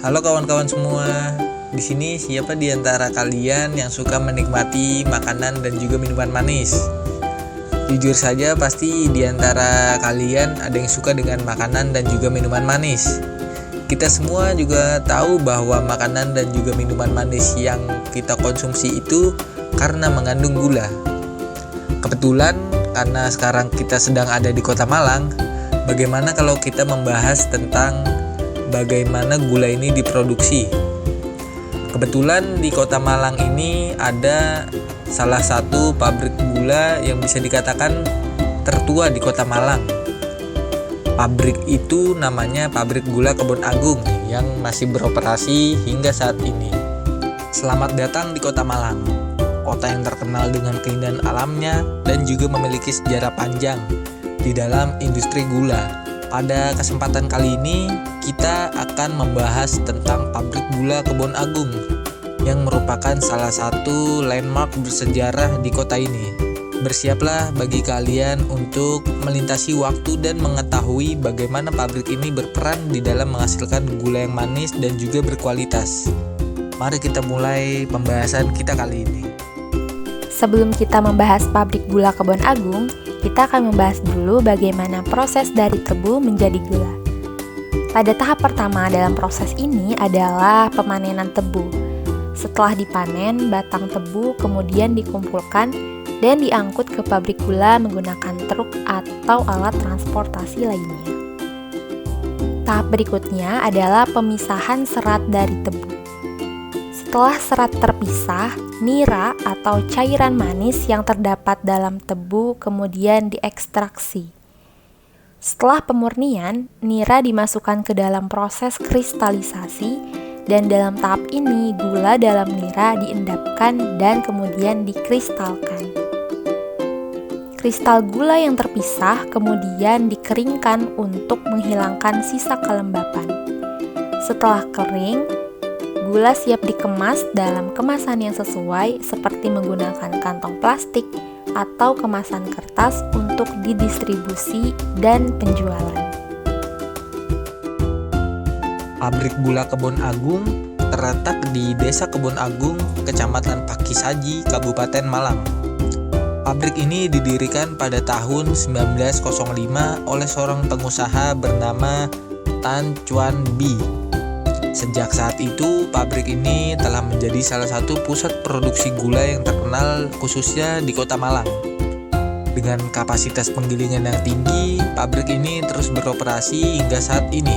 Halo kawan-kawan semua. Di sini siapa di antara kalian yang suka menikmati makanan dan juga minuman manis? Jujur saja pasti di antara kalian ada yang suka dengan makanan dan juga minuman manis. Kita semua juga tahu bahwa makanan dan juga minuman manis yang kita konsumsi itu karena mengandung gula. Kebetulan karena sekarang kita sedang ada di Kota Malang, bagaimana kalau kita membahas tentang bagaimana gula ini diproduksi? Kebetulan di Kota Malang ini ada salah satu pabrik gula yang bisa dikatakan tertua di Kota Malang. Pabrik itu namanya Pabrik Gula Kebon Agung yang masih beroperasi hingga saat ini. Selamat datang di Kota Malang, kota yang terkenal dengan keindahan alamnya dan juga memiliki sejarah panjang di dalam industri gula. Pada kesempatan kali ini kita akan membahas tentang Pabrik Gula Kebon Agung yang merupakan salah satu landmark bersejarah di kota ini. Bersiaplah bagi kalian untuk melintasi waktu dan mengetahui bagaimana pabrik ini berperan di dalam menghasilkan gula yang manis dan juga berkualitas. Mari kita mulai pembahasan kita kali ini. Sebelum kita membahas Pabrik Gula Kebon Agung, kita akan membahas dulu bagaimana proses dari tebu menjadi gula. Pada tahap pertama dalam proses ini adalah pemanenan tebu. Setelah dipanen, batang tebu kemudian dikumpulkan dan diangkut ke pabrik gula menggunakan truk atau alat transportasi lainnya. Tahap berikutnya adalah pemisahan serat dari tebu. Setelah serat terpisah, nira atau cairan manis yang terdapat dalam tebu kemudian diekstraksi. Setelah pemurnian, nira dimasukkan ke dalam proses kristalisasi dan dalam tahap ini gula dalam nira diendapkan dan kemudian dikristalkan. Kristal gula yang terpisah kemudian dikeringkan untuk menghilangkan sisa kelembapan. Setelah kering, gula siap dikemas dalam kemasan yang sesuai seperti menggunakan kantong plastik atau kemasan kertas untuk didistribusi dan penjualan. Pabrik Gula Kebon Agung terletak di Desa Kebon Agung, Kecamatan Pakisaji, Kabupaten Malang. Pabrik ini didirikan pada tahun 1905 oleh seorang pengusaha bernama Tan Chuan Bi. Sejak saat itu, pabrik ini telah menjadi salah satu pusat produksi gula yang terkenal khususnya di Kota Malang. Dengan kapasitas penggilingan yang tinggi, pabrik ini terus beroperasi hingga saat ini.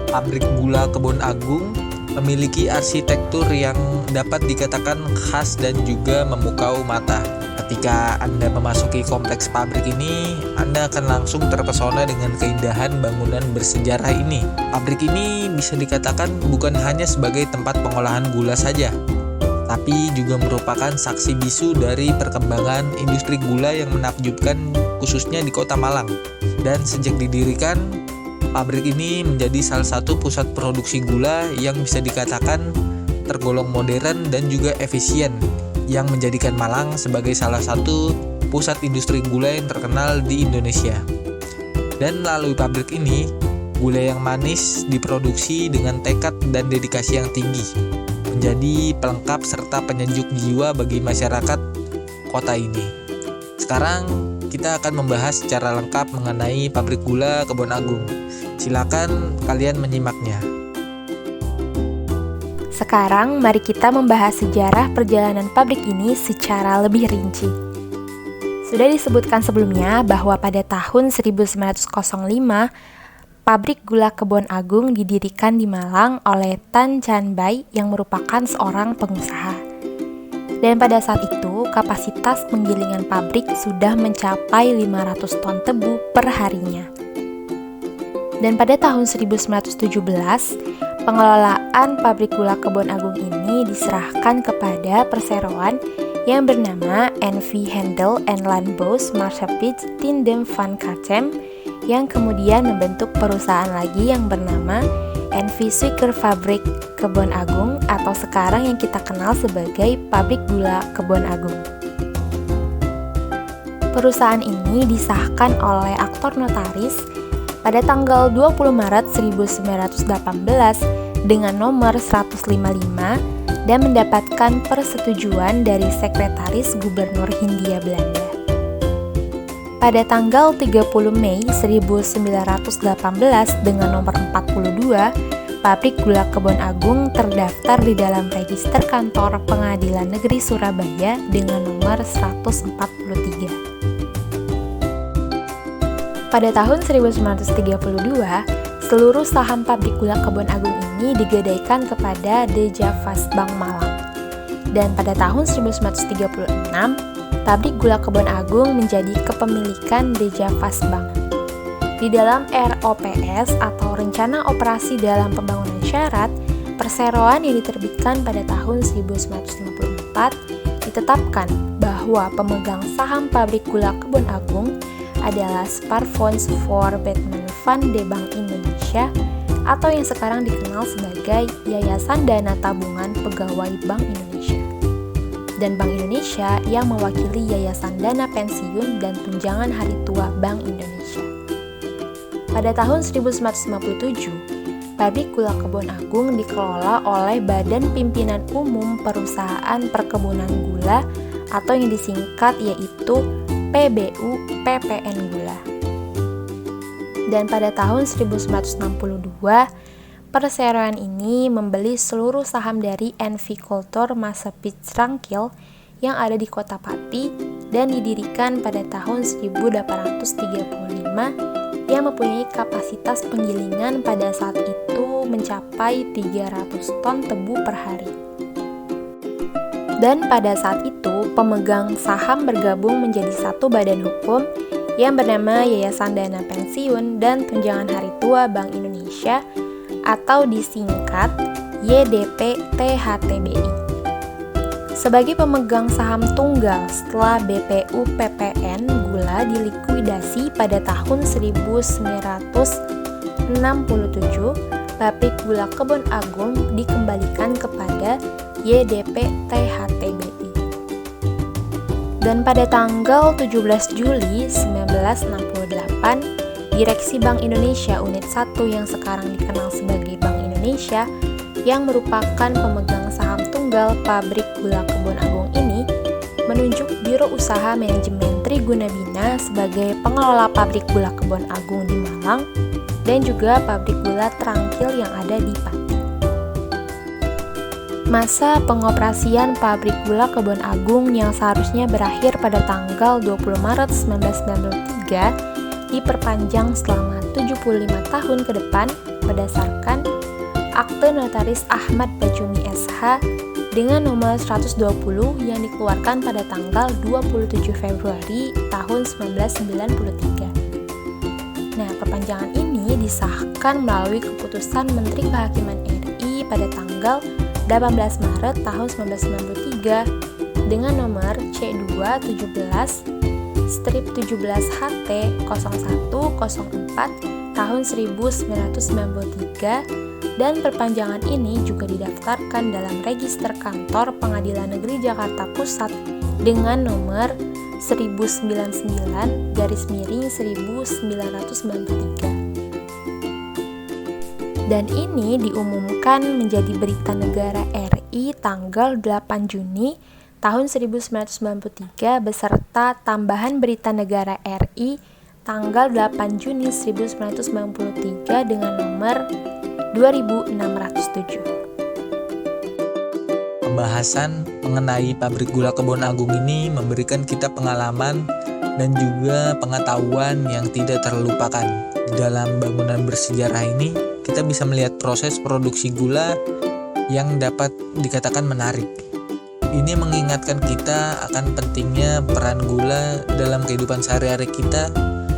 Pabrik Gula Kebon Agung memiliki arsitektur yang dapat dikatakan khas dan juga memukau mata. Ketika Anda memasuki kompleks pabrik ini, Anda akan langsung terpesona dengan keindahan bangunan bersejarah ini. Pabrik ini bisa dikatakan bukan hanya sebagai tempat pengolahan gula saja, tapi juga merupakan saksi bisu dari perkembangan industri gula yang menakjubkan khususnya di Kota Malang. Dan sejak didirikan, pabrik ini menjadi salah satu pusat produksi gula yang bisa dikatakan tergolong modern dan juga efisien, yang menjadikan Malang sebagai salah satu pusat industri gula yang terkenal di Indonesia. Dan melalui pabrik ini, gula yang manis diproduksi dengan tekad dan dedikasi yang tinggi, menjadi pelengkap serta penyejuk jiwa bagi masyarakat kota ini. Sekarang kita akan membahas secara lengkap mengenai Pabrik Gula Kebon Agung. Silakan kalian menyimaknya. Sekarang mari kita membahas sejarah perjalanan pabrik ini secara lebih rinci. Sudah disebutkan sebelumnya bahwa pada tahun 1905, Pabrik Gula Kebon Agung didirikan di Malang oleh Tan Chan Bai yang merupakan seorang pengusaha. Dan pada saat itu, kapasitas penggilingan pabrik sudah mencapai 500 ton tebu per harinya. Dan pada tahun 1917, pengelolaan Pabrik Gula Kebon Agung ini diserahkan kepada perseroan yang bernama N.V. Handel and Landbouw Maatschappij Tindem van Kacem yang kemudian membentuk perusahaan lagi yang bernama N.V. Suikerfabrik Kebon Agung atau sekarang yang kita kenal sebagai Pabrik Gula Kebon Agung. Perusahaan ini disahkan oleh aktor notaris pada tanggal 20 Maret 1918 dengan nomor 155 dan mendapatkan persetujuan dari Sekretaris Gubernur Hindia Belanda. Pada tanggal 30 Mei 1918 dengan nomor 42, pabrik gula Kebon Agung terdaftar di dalam register kantor Pengadilan Negeri Surabaya dengan nomor 143. Pada tahun 1932, seluruh saham pabrik gula Kebon Agung ini digadaikan kepada Deja Fast Bank Malang. Dan pada tahun 1936, pabrik gula Kebon Agung menjadi kepemilikan Deja Fast Bank. Di dalam ROPS atau Rencana Operasi dalam Pembangunan Syarat, perseroan yang diterbitkan pada tahun 1954 ditetapkan bahwa pemegang saham pabrik gula Kebon Agung adalah Sparfonds for Betterment Fund de Bank Indonesia atau yang sekarang dikenal sebagai Yayasan Dana Tabungan Pegawai Bank Indonesia, dan Bank Indonesia yang mewakili Yayasan Dana Pensiun dan Tunjangan Hari Tua Bank Indonesia. Pada tahun 1957, pabrik gula Kebon Agung dikelola oleh Badan Pimpinan Umum Perusahaan Perkebunan Gula atau yang disingkat yaitu PBU PPN Gula. Dan pada tahun 1962, perseroan ini membeli seluruh saham dari Envicultor Massapits Rangkil yang ada di Kota Pati dan didirikan pada tahun 1835 yang mempunyai kapasitas penggilingan pada saat itu mencapai 300 ton tebu per hari. Dan pada saat itu, pemegang saham bergabung menjadi satu badan hukum yang bernama Yayasan Dana Pensiun dan Tunjangan Hari Tua Bank Indonesia atau disingkat YDP-THTBI. Sebagai pemegang saham tunggal setelah BPU PPN Gula dilikuidasi pada tahun 1967, pabrik gula Kebon Agung dikembalikan kepada YDP-THTBI. Dan pada tanggal 17 Juli 1968, Direksi Bank Indonesia Unit 1 yang sekarang dikenal sebagai Bank Indonesia yang merupakan pemegang saham tunggal pabrik gula Kebon Agung ini menunjuk Biro Usaha Manajemen Triguna Bina sebagai pengelola pabrik gula Kebon Agung di Malang dan juga pabrik gula Trangkil yang ada di Pati. Masa pengoperasian pabrik gula Kebon Agung yang seharusnya berakhir pada tanggal 20 Maret 1993 diperpanjang selama 75 tahun ke depan berdasarkan Akte Notaris Ahmad Bajumi SH dengan nomor 120 yang dikeluarkan pada tanggal 27 Februari tahun 1993. Nah, perpanjangan ini disahkan melalui keputusan Menteri Kehakiman RI pada tanggal 18 Maret tahun 1993 dengan nomor C2-17/17 HT 0104 tahun 1993, dan perpanjangan ini juga didaftarkan dalam register kantor Pengadilan Negeri Jakarta Pusat dengan nomor 1099/1993. Dan ini diumumkan menjadi berita negara RI tanggal 8 Juni tahun 1993 beserta tambahan berita negara RI tanggal 8 Juni 1993 dengan nomor 2607. Pembahasan mengenai pabrik gula Kebon Agung ini memberikan kita pengalaman dan juga pengetahuan yang tidak terlupakan. Dalam bangunan bersejarah ini, kita bisa melihat proses produksi gula yang dapat dikatakan menarik. Ini mengingatkan kita akan pentingnya peran gula dalam kehidupan sehari-hari kita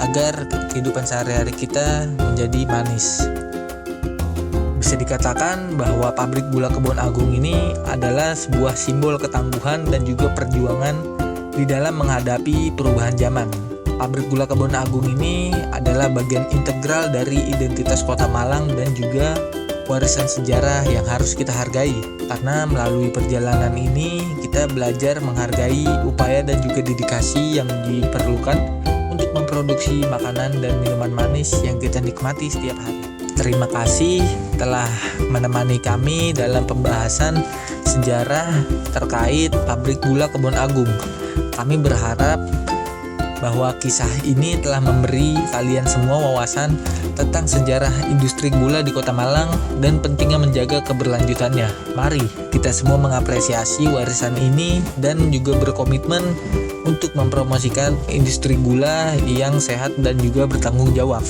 agar kehidupan sehari-hari kita menjadi manis. Bisa dikatakan bahwa pabrik gula Kebon Agung ini adalah sebuah simbol ketangguhan dan juga perjuangan di dalam menghadapi perubahan zaman. Pabrik gula Kebon Agung ini adalah bagian integral dari identitas Kota Malang dan juga warisan sejarah yang harus kita hargai. Karena melalui perjalanan ini kita belajar menghargai upaya dan juga dedikasi yang diperlukan untuk memproduksi memproduksi makanan dan minuman manis yang kita nikmati setiap hari. Terima kasih telah menemani kami dalam pembahasan sejarah terkait pabrik gula Kebon Agung. Kami berharap bahwa kisah ini telah memberi kalian semua wawasan tentang sejarah industri gula di Kota Malang dan pentingnya menjaga keberlanjutannya. Mari kita semua mengapresiasi warisan ini dan juga berkomitmen untuk mempromosikan industri gula yang sehat dan juga bertanggung jawab.